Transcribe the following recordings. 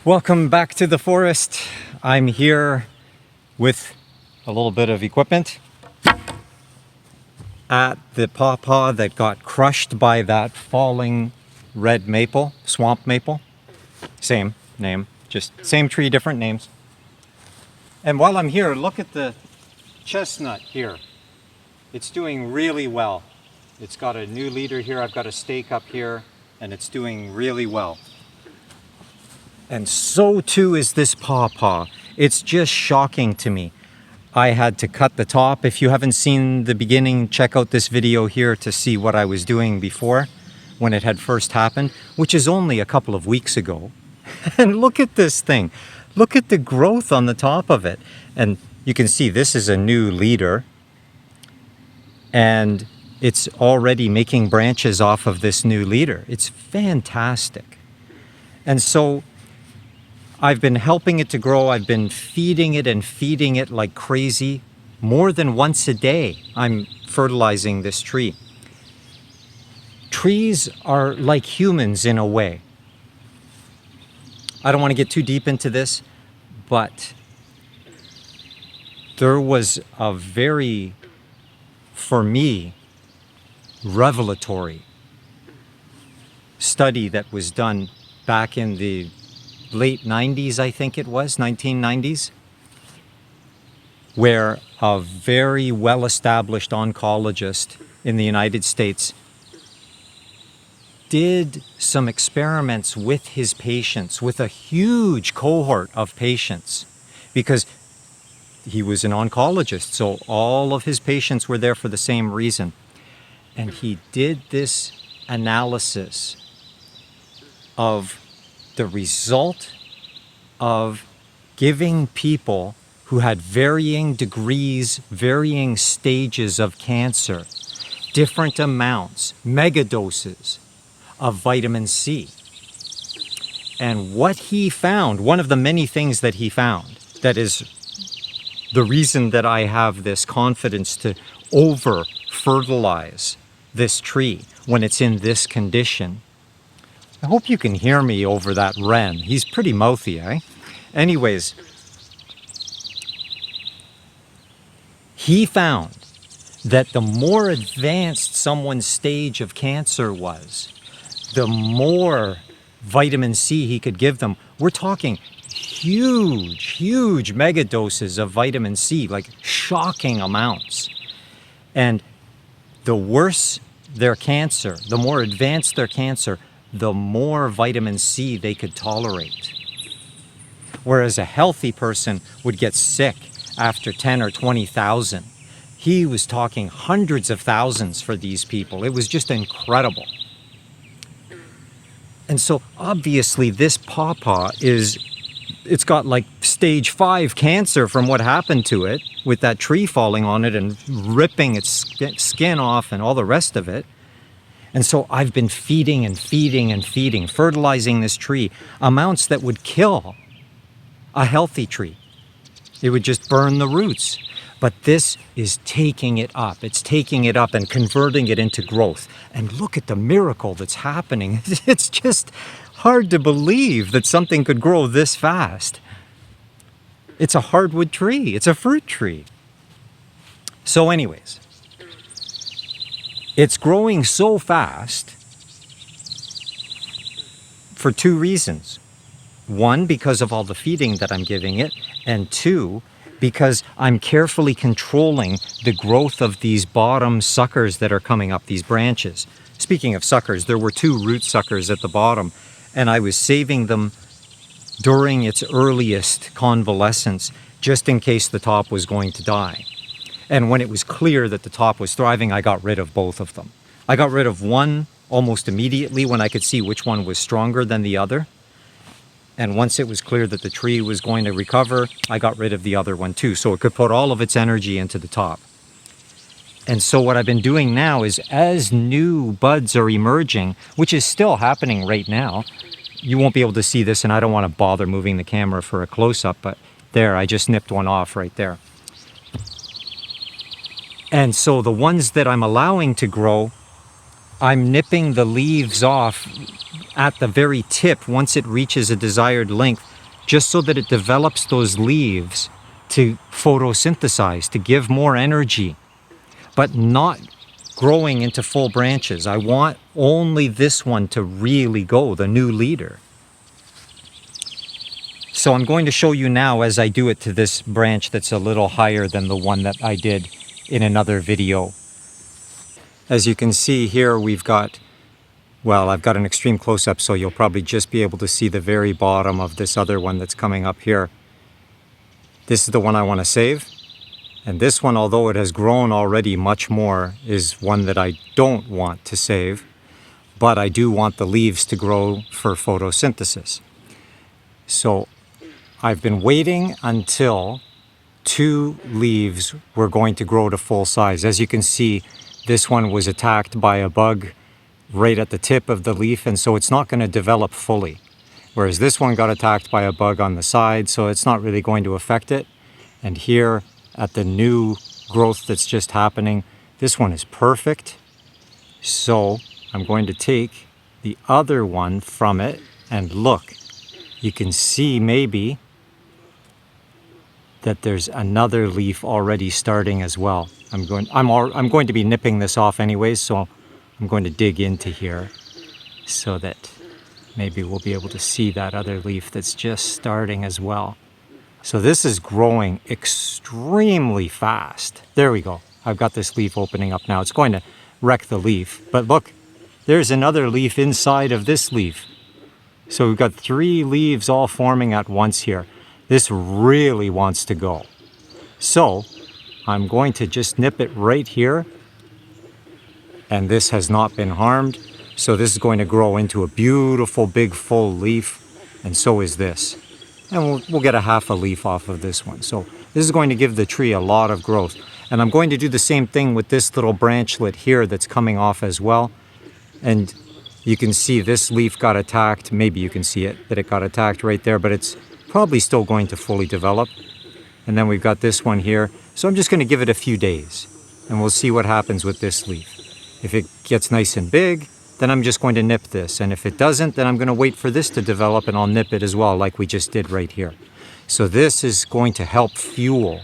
Welcome back to the forest. I'm here with a little bit of equipment at the pawpaw that got crushed by that falling red maple, swamp maple. Same name, just same tree, different names. And while I'm here, look at the chestnut here. It's doing really well. It's got a new leader here. I've got a stake up here and it's doing really well. And so too is this pawpaw. It's just shocking to me. I had to cut the top. If you haven't seen the beginning, check out this video here to see what I was doing before when it had first happened, which is only a couple of weeks ago. And look at this thing. Look at the growth on the top of it. And you can see this is a new leader. And it's already making branches off of this new leader. It's fantastic. And so I've been helping it to grow. I've been feeding it like crazy. More than once a day, I'm fertilizing this tree. Trees are like humans in a way. I don't want to get too deep into this, but there was a very, for me, revelatory study that was done back in the late 90s, I think it was, 1990s, where a very well-established oncologist in the United States did some experiments with his patients, with a huge cohort of patients, because he was an oncologist, so all of his patients were there for the same reason. And he did this analysis of the result of giving people who had varying degrees, varying stages of cancer, different amounts, megadoses of vitamin C. And what he found, one of the many things that he found, that is the reason that I have this confidence to over-fertilize this tree when it's in this condition. I hope you can hear me over that wren. He's pretty mouthy, eh? Anyways, he found that the more advanced someone's stage of cancer was, the more vitamin C he could give them. We're talking huge megadoses of vitamin C, like shocking amounts. And the worse their cancer, the more advanced their cancer, the more vitamin C they could tolerate. Whereas a healthy person would get sick after 10 or 20,000. He was talking hundreds of thousands for these people. It was just incredible. And so obviously this pawpaw it's got like stage 5 cancer from what happened to it with that tree falling on it and ripping its skin off and all the rest of it. And so I've been feeding, fertilizing this tree, amounts that would kill a healthy tree. It would just burn the roots. But this is taking it up. It's taking it up and converting it into growth. And look at the miracle that's happening. It's just hard to believe that something could grow this fast. It's a hardwood tree. It's a fruit tree. So anyways, it's growing so fast for two reasons. One, because of all the feeding that I'm giving it, and two, because I'm carefully controlling the growth of these bottom suckers that are coming up, these branches. Speaking of suckers, there were 2 root suckers at the bottom, and I was saving them during its earliest convalescence, just in case the top was going to die. And when it was clear that the top was thriving, I got rid of both of them. I got rid of one almost immediately when I could see which one was stronger than the other. And once it was clear that the tree was going to recover, I got rid of the other one too, so it could put all of its energy into the top. And so what I've been doing now is, as new buds are emerging, which is still happening right now, you won't be able to see this, and I don't want to bother moving the camera for a close-up, but there, I just nipped one off right there. And so the ones that I'm allowing to grow, I'm nipping the leaves off at the very tip once it reaches a desired length, just so that it develops those leaves to photosynthesize, to give more energy, but not growing into full branches. I want only this one to really go, the new leader. So I'm going to show you now as I do it to this branch that's a little higher than the one that I did in another video. As you can see here, we've got, well, I've got an extreme close-up, so you'll probably just be able to see the very bottom of this other one that's coming up here. This is the one I want to save. And this one, although it has grown already much more, is one that I don't want to save. But I do want the leaves to grow for photosynthesis. So I've been waiting until 2 leaves were going to grow to full size. As you can see, this one was attacked by a bug right at the tip of the leaf, and so it's not going to develop fully. Whereas this one got attacked by a bug on the side, so it's not really going to affect it. And here at the new growth that's just happening, this one is perfect. So I'm going to take the other one from it, and look, you can see maybe that there's another leaf already starting as well. I'm going to be nipping this off anyways, so I'm going to dig into here so that maybe we'll be able to see that other leaf that's just starting as well. So this is growing extremely fast. There we go. I've got this leaf opening up now. It's going to wreck the leaf, but look, there's another leaf inside of this leaf. So we've got 3 leaves all forming at once here. This really wants to go. So I'm going to just nip it right here. And this has not been harmed. So this is going to grow into a beautiful big full leaf. And so is this. And we'll get a half a leaf off of this one. So this is going to give the tree a lot of growth. And I'm going to do the same thing with this little branchlet here that's coming off as well. And you can see this leaf got attacked. Maybe you can see it, that it got attacked right there, but it's probably still going to fully develop. And then we've got this one here. So I'm just going to give it a few days and we'll see what happens with this leaf. If it gets nice and big, then I'm just going to nip this. And if it doesn't, then I'm going to wait for this to develop and I'll nip it as well, like we just did right here. So this is going to help fuel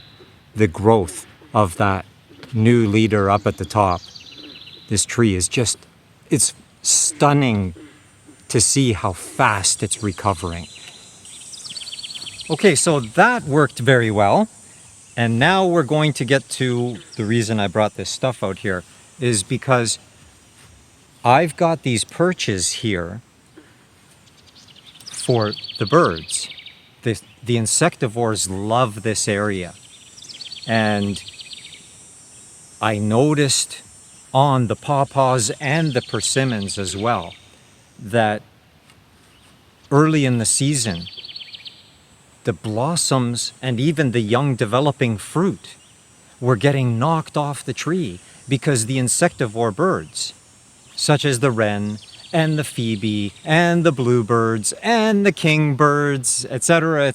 the growth of that new leader up at the top. This tree is just, it's stunning to see how fast it's recovering. Okay, so that worked very well. And now we're going to get to the reason I brought this stuff out here is because I've got these perches here for the birds. The insectivores love this area. And I noticed on the pawpaws and the persimmons as well that early in the season, the blossoms and even the young developing fruit were getting knocked off the tree because the insectivore birds, such as the wren and the phoebe and the bluebirds and the kingbirds, etc.,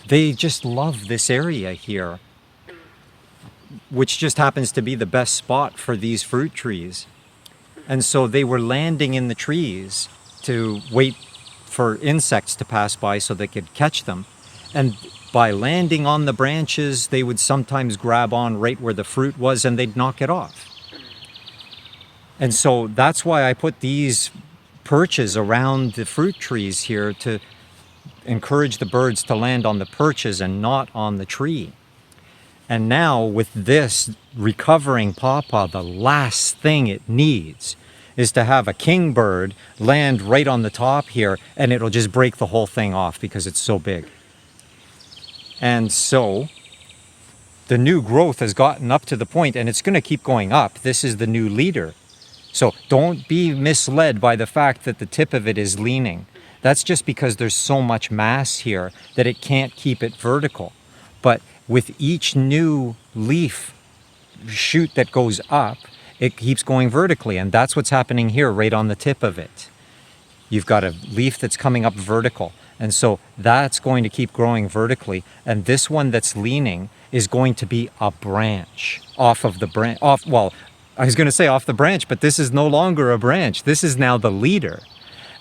they just love this area here, which just happens to be the best spot for these fruit trees. And so they were landing in the trees to wait for insects to pass by so they could catch them. And by landing on the branches, they would sometimes grab on right where the fruit was and they'd knock it off. And so that's why I put these perches around the fruit trees here to encourage the birds to land on the perches and not on the tree. And now with this recovering pawpaw, the last thing it needs is to have a kingbird land right on the top here and it'll just break the whole thing off because it's so big. And so the new growth has gotten up to the point and it's going to keep going up. This is the new leader. So don't be misled by the fact that the tip of it is leaning. That's just because there's so much mass here that it can't keep it vertical. But with each new leaf shoot that goes up, it keeps going vertically, and that's what's happening here right on the tip of it. You've got a leaf that's coming up vertical, and so that's going to keep growing vertically, and this one that's leaning is going to be a branch off of the branch. Well, I was going to say off the branch, but this is no longer a branch. This is now the leader.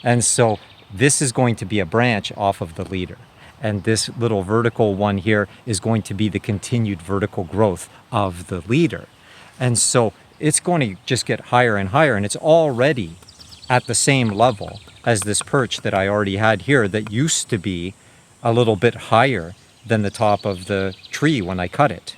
And so this is going to be a branch off of the leader. And this little vertical one here is going to be the continued vertical growth of the leader. And so it's going to just get higher and higher, and it's already at the same level as this perch that I already had here that used to be a little bit higher than the top of the tree when I cut it.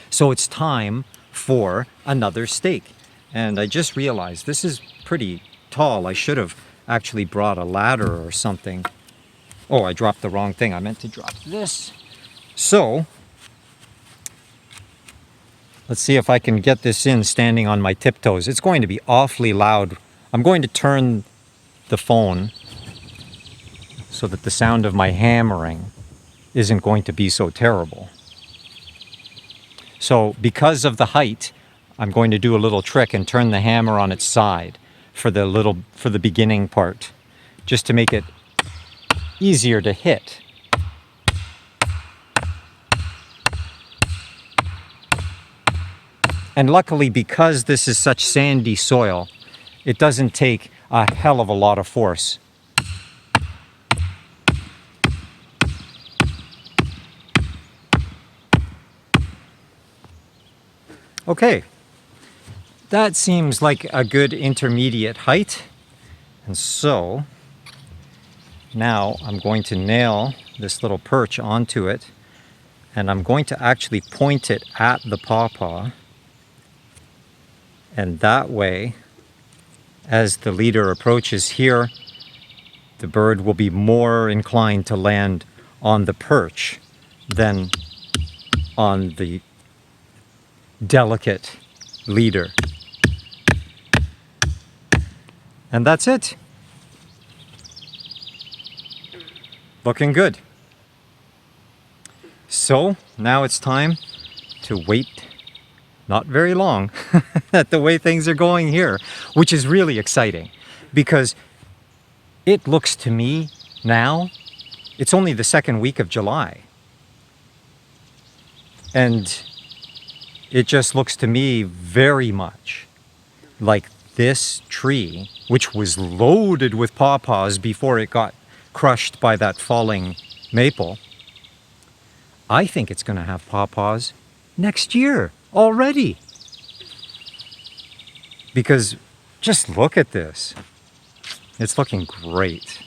So it's time for another stake. And I just realized this is pretty tall. I should have actually brought a ladder or something. Oh, I dropped the wrong thing. I meant to drop this. So let's see if I can get this in standing on my tiptoes. It's going to be awfully loud. I'm going to turn the phone so that the sound of my hammering isn't going to be so terrible. So because of the height, I'm going to do a little trick and turn the hammer on its side for the beginning part, just to make it easier to hit. And luckily, because this is such sandy soil, it doesn't take a hell of a lot of force. Okay, that seems like a good intermediate height. And so now I'm going to nail this little perch onto it, and I'm going to actually point it at the pawpaw. And that way, as the leader approaches here, the bird will be more inclined to land on the perch than on the delicate leader. And that's it. Looking good. So now it's time to wait, not very long, at the way things are going here, which is really exciting because it looks to me now, it's only the second week of July. And it just looks to me very much like this tree, which was loaded with pawpaws before it got crushed by that falling maple. I think it's going to have pawpaws next year already. Because just look at this. It's looking great.